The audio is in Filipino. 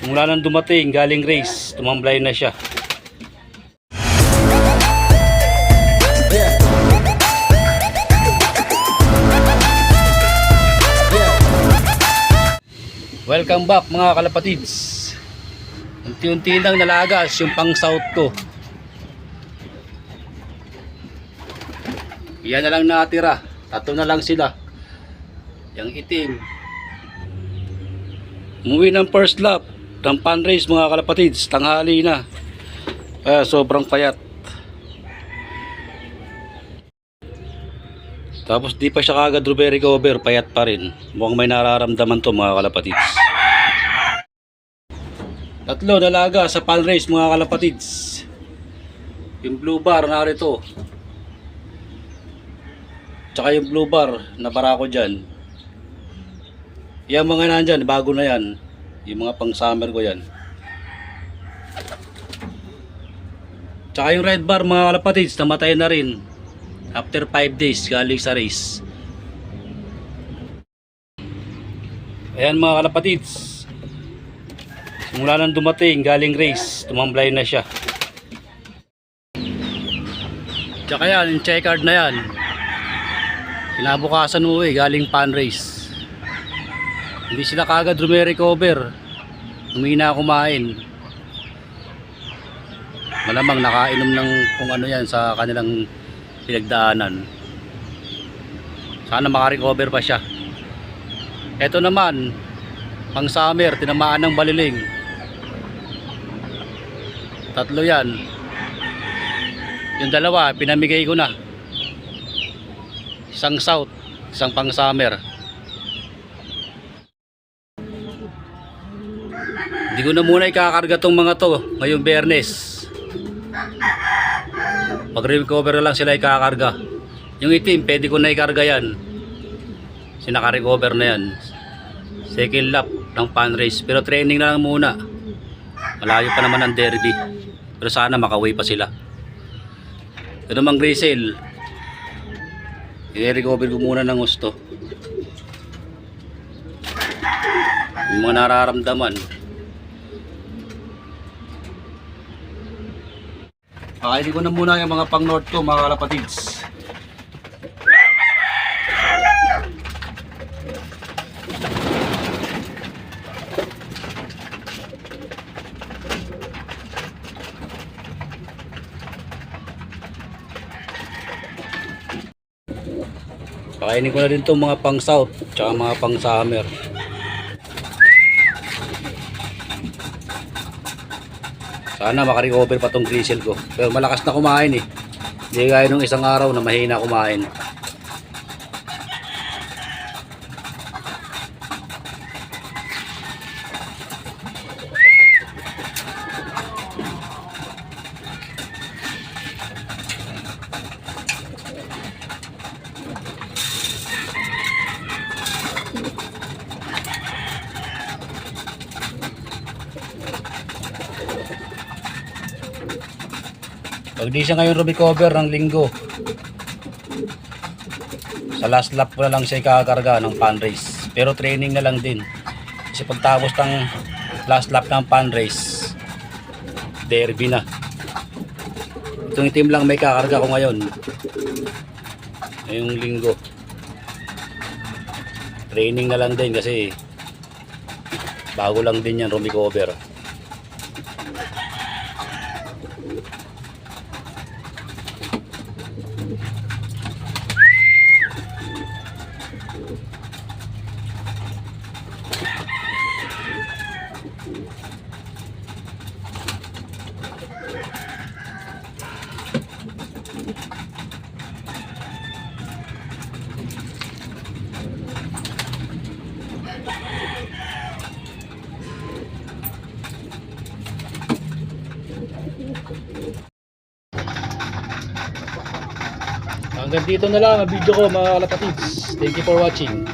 Mula nang dumating, galing race, tumamblay na siya. Welcome back mga kalapatids. Unti-unti lang nalagas yung pang south ko. Yan na lang natira. Tatlo na lang sila. Yang itim. Umuwi ng first lap ng pan race mga kalapatids. Tanghali na. Sobrang payat. Tapos di pa siya kagad recover, payat pa rin. Mukhang may nararamdaman to mga kalapatids. Tatlo nalaga sa pan race mga kalapatids. Yung blue bar narito. Tsaka yung blue bar na barako dyan. Yung mga nandyan, bago na yan. Yung mga pang summer ko yan. Tsaka yung red bar mga kalapatids, namatay na rin. After 5 days galing sa race. Ayan mga kalapatids. Simula nang dumating galing race, tumamblay na siya. Tsaka yan, yung checkered na yan. Kinabukasan uwi galing pan race. Hindi sila kagad recover. Humina kumain. Malamang nakainom ng kung ano yan sa kanilang pinagdaanan. Sana makarecover pa siya. Ito naman pang summer, tinamaan ng baliling. Tatlo yan. Yung dalawa pinamigay ko na. Isang south, isang pang summer. Hindi ko na muna ikakarga tong mga to ngayong Biyernes. Mag-recover na lang sila ikakarga. Yung itim, pwede ko na ikarga yan. Sinaka-recover na yan. Second lap ng pan race. Pero training na lang muna. Malayo pa naman ang derby. Pero sana makaway pa sila. Ito namang Grisel. I-recover ko muna ng gusto. Yung mga nararamdaman. Pakainin ko na muna yung mga pang north ko mga kalapatids. Pakainin ko na din itong mga pang south tsaka mga pang summer. Sana makarecover pa tong Grisel ko. Pero malakas na kumain eh. Hindi gaya nung isang araw na mahina kumain. Pag di siya ngayon recover ng linggo, sa last lap ko na lang siya ikakarga ng pan race. Pero training na lang din. Kasi pagtapos ng last lap ng pan race, derby na. Itong itim lang may kakarga ko ngayon. Ngayong linggo. Training na lang din kasi bago lang din yan recover. Hanggang dito na lang ang video ko mga kalapatids. Thank you for watching.